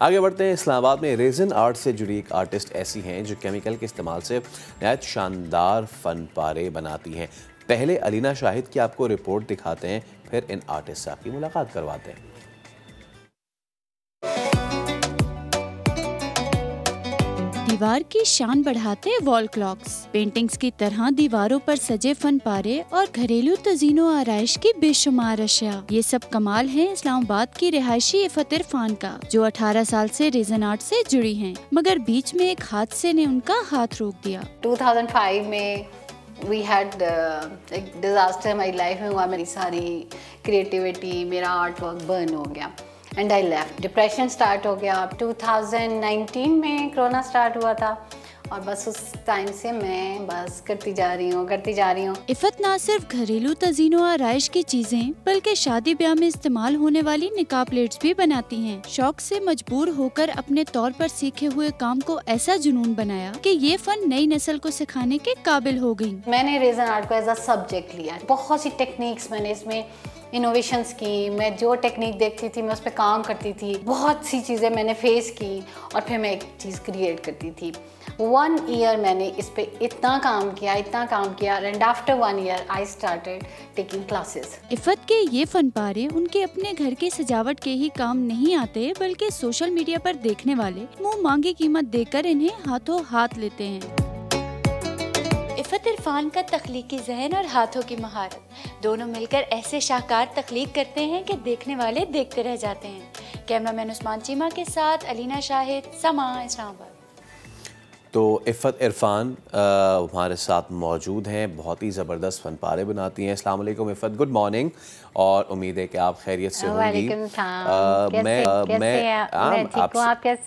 آگے بڑھتے ہیں. اسلام آباد میں ریزن آرٹ سے جڑی ایک آرٹسٹ ایسی ہیں جو کیمیکل کے استعمال سے نہایت شاندار فن پارے بناتی ہیں. پہلے علینا شاہد کی آپ کو رپورٹ دکھاتے ہیں، پھر ان آرٹسٹ سے آپ کی ملاقات کرواتے ہیں. دیوار کی شان بڑھاتے وال کلاکس، پینٹنگز کی طرح دیواروں پر سجے فن پارے اور گھریلو تزئین و آرائش کی بے شمار اشیاء، یہ سب کمال ہیں اسلام آباد کی رہائشی عفت عرفان کا، جو 18 سال سے ریزن آرٹ سے جڑی ہیں، مگر بیچ میں ایک حادثے نے ان کا ہاتھ روک دیا. 2005 میں وی ہیڈ ایک ڈیزاسٹر ہماری لائف میں ہوا. میری ساری کریٹیوٹی، میرا آرٹ ورک برن ہو گیا and I left. Depression start ہو گیا. 2019 میں کرونا سٹارٹ ہوا تھا اور بس اس ٹائم سے میں بس کرتی جا رہی ہوں. عفت نہ صرف گھریلو تزئین و آرائش کی چیزیں بلکہ شادی بیاہ میں استعمال ہونے والی نقاب پلیٹس بھی بناتی ہیں. شوق سے مجبور ہو کر اپنے طور پر سیکھے ہوئے کام کو ایسا جنون بنایا کہ یہ فن نئی نسل کو سکھانے کے قابل ہو گئی. میں نے ریزن آرٹ کو ایز اے سبجیکٹ لیا. بہت سی ٹیکنیکس میں نے اس میں انوویشنس کی. میں جو ٹیکنیک دیکھتی تھی میں اس پہ کام کرتی تھی. بہت سی چیزیں میں نے فیس کی اور پھر میں ایک چیز کریٹ کرتی تھی. 1 ایئر میں نے اس پہ اتنا کام کیا and after 1 year I started taking classes. Iffat کے یہ فن پارے ان کے اپنے گھر کی سجاوٹ کے ہی کام نہیں آتے بلکہ سوشل میڈیا پر دیکھنے والے منہ مانگی قیمت دے کر انہیں ہاتھوں ہاتھ لیتے ہیں. عفت عرفان کا تخلیقی ذہن اور ہاتھوں کی مہارت دونوں مل کر ایسے شاہکار تخلیق کرتے ہیں کہ دیکھنے والے دیکھتے رہ جاتے ہیں. کیمرہ مین عثمان چیمہ کے ساتھ علینا شاہد، سما، اسلام آباد. تو عفت عرفان ہمارے ساتھ موجود ہیں، بہت ہی زبردست فن پارے بناتی ہیں. السلام علیکم عفت، گڈ مارننگ، اور امید ہے کہ آپ خیریت سے ہوں گی. وعلیکم السلام.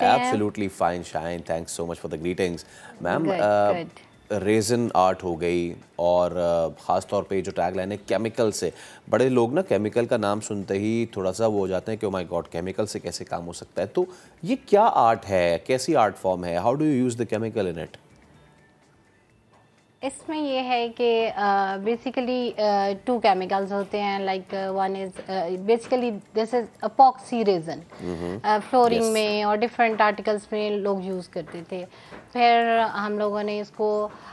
Absolutely fine shine, thanks so much for the greetings. Ma'am resin art ہو گئی اور خاص طور پہ جو ٹیگ لائن ہے کیمیکل سے، بڑے لوگ نا کیمیکل کا نام سنتے ہی تھوڑا سا وہ ہو جاتے ہیں کہ او مائی گاڈ کیمیکل سے کیسے کام ہو سکتا ہے. تو یہ کیا آرٹ ہے، کیسی آرٹ فارم ہے، how do you use the chemical in it? اس میں یہ ہے کہ بیسیکلی 2 کیمیکلز ہوتے ہیں. Like one is basically this is epoxy resin. Flooring میں اور ڈفرینٹ آرٹیکلس میں لوگ یوز کرتے تھے. پھر ہم لوگوں نے اس کو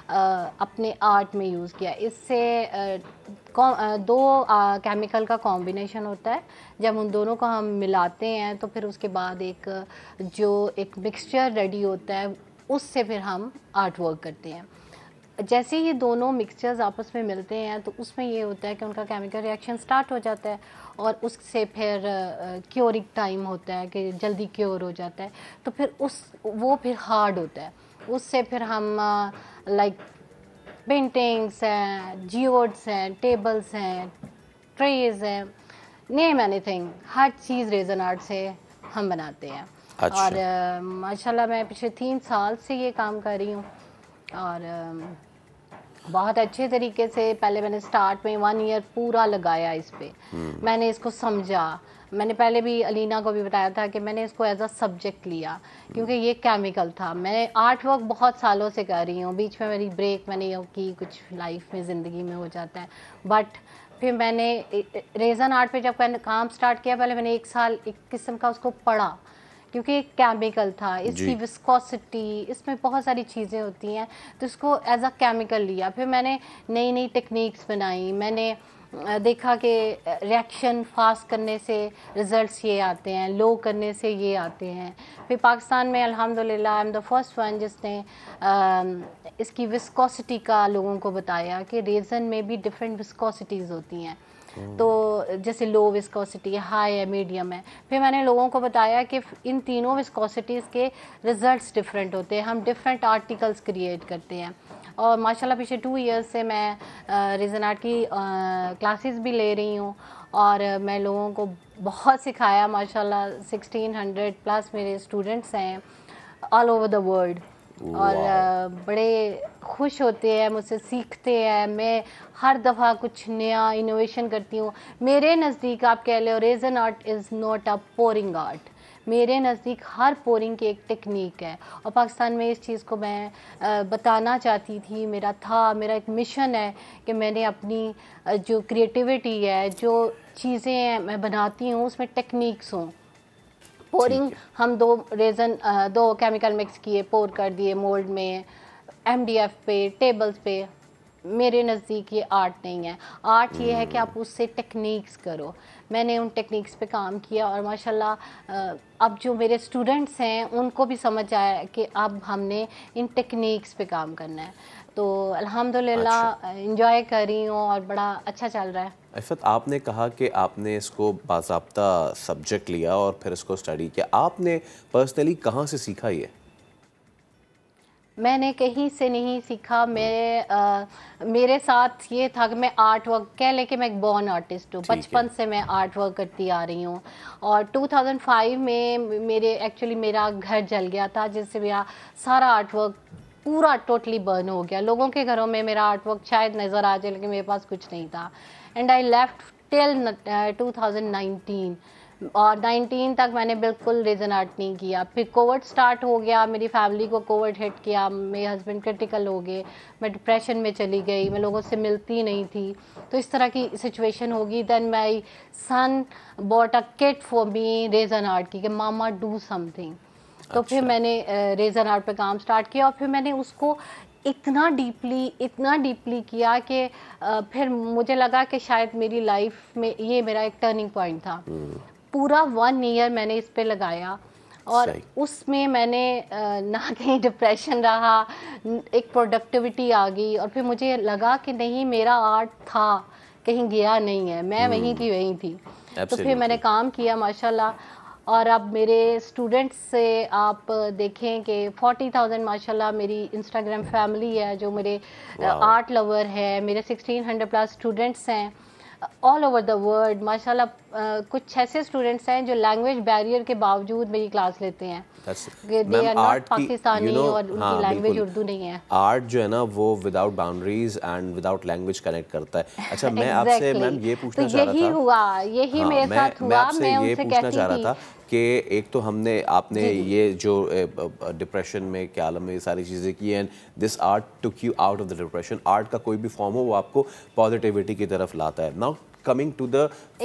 اپنے آرٹ میں یوز کیا. اس سے 2 کیمیکل کا کمبینیشن ہوتا ہے. جب ان دونوں کو ہم ملاتے ہیں تو پھر اس کے بعد ایک مکسچر ریڈی ہوتا ہے، اس سے پھر ہم آرٹ ورک کرتے ہیں. جیسے یہ دونوں مکسچرز آپس میں ملتے ہیں تو اس میں یہ ہوتا ہے کہ ان کا کیمیکل ریئیکشن سٹارٹ ہو جاتا ہے اور اس سے پھر کیورنگ ٹائم ہوتا ہے کہ جلدی کیور ہو جاتا ہے. تو پھر وہ پھر ہارڈ ہوتا ہے. اس سے پھر ہم لائک پینٹنگس ہیں، جیوڈس ہیں، ٹیبلز ہیں، ٹریز ہیں، نیم اینی تھنگ، ہر چیز ریزن آرٹ سے ہم بناتے ہیں. اور ماشاءاللہ میں پچھلے 3 سال سے یہ کام کر رہی ہوں اور بہت اچھے طریقے سے. پہلے میں نے سٹارٹ میں 1 ایئر پورا لگایا اس پہ. میں نے اس کو سمجھا. میں نے پہلے بھی علینا کو بھی بتایا تھا کہ میں نے اس کو ایز اے سبجیکٹ لیا کیونکہ یہ کیمیکل تھا. میں آرٹ ورک بہت سالوں سے کر رہی ہوں. بیچ میں میری بریک میں نے یہ کی، کچھ لائف میں زندگی میں ہو جاتا ہے. بٹ پھر میں نے ریزن آرٹ پہ جب میں نے کام سٹارٹ کیا، پہلے میں نے 1 سال ایک قسم کا اس کو پڑھا کیونکہ ایک کیمیکل تھا. اس کی وسکوسٹی، اس میں بہت ساری چیزیں ہوتی ہیں تو اس کو ایز اے کیمیکل لیا. پھر میں نے نئی ٹیکنیکس بنائی. میں نے دیکھا کہ ریئیکشن فاسٹ کرنے سے ریزلٹس یہ آتے ہیں، لو کرنے سے یہ آتے ہیں. پھر پاکستان میں الحمدللہ I am the first one جس نے اس کی وسکوسٹی کا لوگوں کو بتایا کہ ریزن میں بھی ڈفرینٹ وسکوسٹیز ہوتی ہیں. تو جیسے لو وسکوسٹی، ہائی ہے، میڈیم ہے. پھر میں نے لوگوں کو بتایا کہ ان تینوں وسکوسٹیز کے ریزلٹس ڈفرینٹ ہوتے ہیں. ہم ڈفرینٹ آرٹیکلس کریٹ کرتے ہیں اور ماشاءاللہ پچھلے 2 ایئرس سے میں ریزن آرٹ کی کلاسز بھی لے رہی ہوں اور میں لوگوں کو بہت سکھایا. ماشاءاللہ 1600+ میرے اسٹوڈنٹس ہیں آل اوور دا ورلڈ اور بڑے خوش ہوتے ہیں، مجھ سے سیکھتے ہیں. میں ہر دفعہ کچھ نیا انوویشن کرتی ہوں. میرے نزدیک آپ کہہ لو resin art is not a pouring art. میرے نزدیک ہر پورنگ کی ایک ٹیکنیک ہے اور پاکستان میں اس چیز کو میں بتانا چاہتی تھی. میرا ایک مشن ہے کہ میں نے اپنی جو کریٹیوٹی ہے، جو چیزیں میں بناتی ہوں اس میں ٹیکنیکس ہوں. پورنگ ہم 2 ریزن 2 کیمیکل مکس کیے, پور کر دیے مولڈ میں, MDF پہ, ٹیبلز پہ. میرے نزدیک یہ آرٹ نہیں ہے. آرٹ یہ ہے کہ آپ اس سے ٹیکنیکس کرو. میں نے ان ٹیکنیکس پہ کام کیا اور ماشاءاللہ اب جو میرے اسٹوڈنٹس ہیں ان کو بھی سمجھ آیا کہ اب ہم نے ان ٹیکنیکس پہ کام کرنا ہے. تو الحمدللہ انجوائے کر رہی ہوں اور بڑا اچھا چل رہا ہے. عفت, آپ نے کہا کہ آپ نے اس کو باضابطہ سبجیکٹ لیا اور پھر اس کو اسٹڈی کیا. آپ نے پرسنلی کہاں سے سیکھا یہ؟ میں نے کہیں سے نہیں سیکھا. میرے ساتھ یہ تھا کہ میں آرٹ ورک کہہ لے کہ میں ایک بورن آرٹسٹ ہوں. بچپن سے میں آرٹ ورک کرتی آ رہی ہوں. اور 2005 میں ایکچولی میرا گھر جل گیا تھا, جس سے میرا سارا آرٹ ورک پورا ٹوٹلی برن ہو گیا. لوگوں کے گھروں میں میرا آرٹ ورک شاید نظر آ جائے لیکن میرے پاس کچھ نہیں تھا. اینڈ آئی لیفٹ ٹل 2019 اور 19 تک میں نے بالکل ریزن آرٹ نہیں کیا. پھر کووڈ سٹارٹ ہو گیا, میری فیملی کو کووڈ ہٹ کیا, میرے ہسبینڈ کرٹیکل ہو گئے, میں ڈپریشن میں چلی گئی, میں لوگوں سے ملتی نہیں تھی. تو اس طرح کی سچویشن ہوگی. Then my son bought a kit for me resin art کی کہ ماما ڈو سم تھنگ. تو پھر میں نے ریزن آرٹ پہ کام سٹارٹ کیا اور پھر میں نے اس کو اتنا ڈیپلی کیا کہ پھر مجھے لگا کہ شاید میری لائف میں یہ میرا ایک ٹرننگ پوائنٹ تھا. پورا 1 ایئر میں نے اس پہ لگایا اور اس میں میں نے نہ کہیں ڈپریشن رہا, ایک پروڈکٹیوٹی آ گئی اور پھر مجھے لگا کہ نہیں میرا آرٹ تھا, کہیں گیا نہیں ہے, میں وہیں کی وہیں تھی. تو پھر میں نے کام کیا ماشاءاللہ. اور اب میرے اسٹوڈنٹس سے آپ دیکھیں کہ 40,000 ماشاءاللہ میری انسٹاگرام فیملی ہے جو میرے آرٹ لور ہے. میرے 1600 پلس اسٹوڈنٹس ہیں آل اوور دا ورلڈ ماشاءاللہ. کچھ ایسے اسٹوڈنٹس ہیں جو لینگویج بیریئر کے باوجود میری کلاس لیتے ہیں. دے آر ناٹ پاکستانی اور ان کی لینگویج اردو نہیں ہے. آرٹ جو ہے نا وہ without boundaries and without language connect کرتا ہے. اچھا, میں آپ سے میم یہ پوچھنا چاہ رہا تھا, یہی میرے ساتھ ہوا. میں آپ سے یہ پوچھنا چاہ رہا تھا کہ ایک تو ہم نے آپ نے یہ جو ڈپریشن میں کیا عالم میں یہ ساری چیزیں کی and this art took you out of the depression. Art کا کوئی بھی فارم ہو وہ آپ کو پازیٹیوٹی کی طرف لاتا ہے. Now coming to the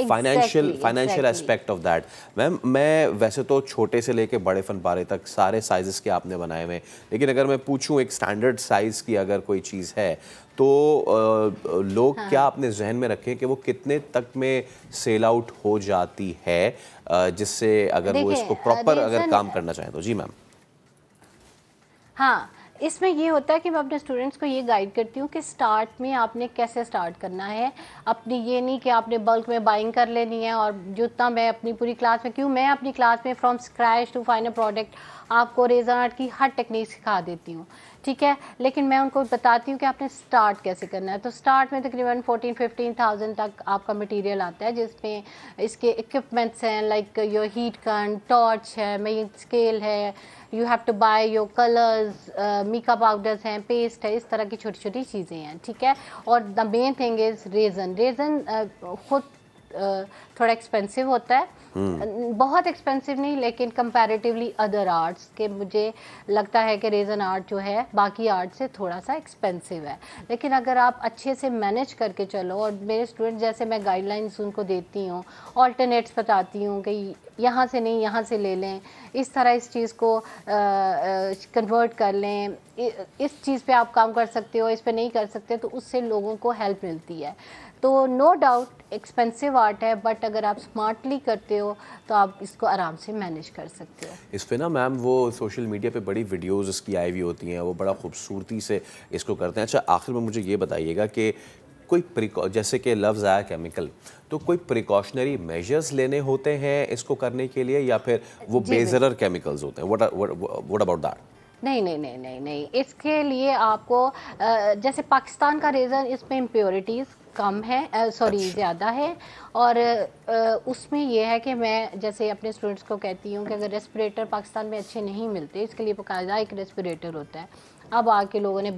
financial aspect of that. میم میں ویسے تو چھوٹے سے لے کے بڑے فن پارے تک سارے سائزز کے آپ نے بنائے ہوئے, لیکن اگر میں پوچھوں ایک اسٹینڈرڈ سائز کی اگر کوئی چیز ہے تو لوگ کیا اپنے ذہن میں رکھیں کہ وہ کتنے تک میں سیل آؤٹ ہو جاتی ہے, جس سے اگر وہ اس کو پراپر اگر کام کرنا چاہیں تو؟ جی میم. ہاں, اس میں یہ ہوتا ہے کہ میں اپنے اسٹوڈنٹس کو یہ گائیڈ کرتی ہوں کہ سٹارٹ میں آپ نے کیسے سٹارٹ کرنا ہے. اپنی یہ نہیں کہ آپ نے بلک میں بائنگ کر لینی ہے اور جتنا میں اپنی پوری کلاس میں میں اپنی کلاس میں from scratch to final product آپ کو ریزن آرٹ کی ہر ٹیکنیک سکھا دیتی ہوں, ٹھیک ہے, لیکن میں ان کو بتاتی ہوں کہ آپ نے سٹارٹ کیسے کرنا ہے. تو سٹارٹ میں تقریباً 14-15,000 تک آپ کا مٹیریل آتا ہے, جس میں اس کے اکوپمنٹس ہیں like your heat gun, torch ہے, میکنگ اسکیل ہے, you have to buy your colours, make up powders ہیں, پیسٹ ہے, اس طرح کی چھوٹی چھوٹی چیزیں ہیں, ٹھیک ہے. اور دا مین تھنگ از ریزن خود تھوڑا ایکسپینسو ہوتا ہے, بہت ایکسپینسو نہیں لیکن کمپیریٹیولی ادر آرٹس کے مجھے لگتا ہے کہ ریزن آرٹ جو ہے باقی آرٹ سے تھوڑا سا ایکسپینسو ہے. لیکن اگر آپ اچھے سے مینیج کر کے چلو, اور میرے اسٹوڈنٹ جیسے میں گائیڈ لائنس ان کو دیتی ہوں, آلٹرنیٹس بتاتی ہوں کہ یہاں سے نہیں یہاں سے لے لیں, اس طرح اس چیز کو کنورٹ کر لیں, اس چیز پہ آپ کام کر سکتے ہو, اس پہ نہیں کر سکتے, تو اس سے لوگوں کو ہیلپ ملتی ہے. تو نو ڈاؤٹ ایکسپینسو آرٹ ہے, بٹ اگر آپ اسمارٹلی کرتے ہو تو آپ اس کو آرام سے مینیج کر سکتے ہو. اس پہ نا میم وہ سوشل میڈیا پہ بڑی ویڈیوز اس کی آئی ہوئی ہوتی ہیں, وہ بڑا خوبصورتی سے اس کو کرتے ہیں. اچھا, آخر میں مجھے یہ بتائیے گا کہ کوئی جیسے کہ لفظ آیا کیمیکل, تو کوئی پریکاشنری میجرز لینے ہوتے ہیں اس کو کرنے کے لیے یا پھر وہ بے ضرر کیمیکلز ہوتے ہیں؟ what about that? نہیں, اس کے لیے آپ کو جیسے پاکستان کا ریزن, اس میں امپیورٹیز کم ہے, زیادہ ہے, اور اس میں یہ ہے کہ میں جیسے اپنے اسٹوڈنٹس کو کہتی ہوں کہ اگر ریسپریٹر پاکستان میں اچھے نہیں ملتے, اس کے لیے باقاعدہ ایک ریسپریٹر ہوتا ہے. اب آ کے لوگوں نے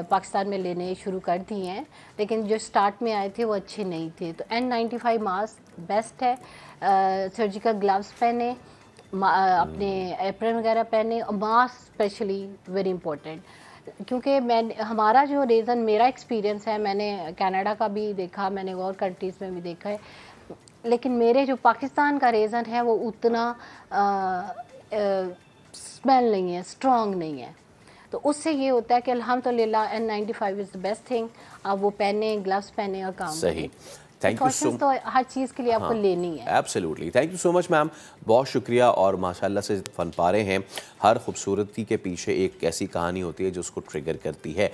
پاکستان میں لینے شروع کر دی ہیں, لیکن جو سٹارٹ میں آئے تھے وہ اچھے نہیں تھے. تو N95 ماسک بیسٹ ہے, سرجیکل گلوز پہنے, اپنے ایپرن وغیرہ پہنے, اور ماسک اسپیشلی ویری امپورٹنٹ, کیونکہ ہمارا جو ریزن میرا ایکسپیرینس ہے, میں نے کینیڈا کا بھی دیکھا, میں نے اور کنٹریز میں بھی دیکھا ہے, لیکن میرے جو پاکستان کا ریزن ہے وہ اتنا اسمیل نہیں ہے, اسٹرانگ نہیں ہے. تو اس سے یہ ہوتا ہے کہ الحمدللہ N95 is the best thing. آپ وہ پہنیں, گلوز پہنیں اور کام کریں. تھینک یو سو تو ہر چیز کے لیے آپ کو لینی ہے. ایبسلیوٹلی, تھینک یو سو مچ میم, بہت شکریہ. اور ماشاءاللہ سے فن پارے ہیں, ہر خوبصورتی کے پیچھے ایک ایسی کہانی ہوتی ہے جو اس کو ٹریگر کرتی ہے.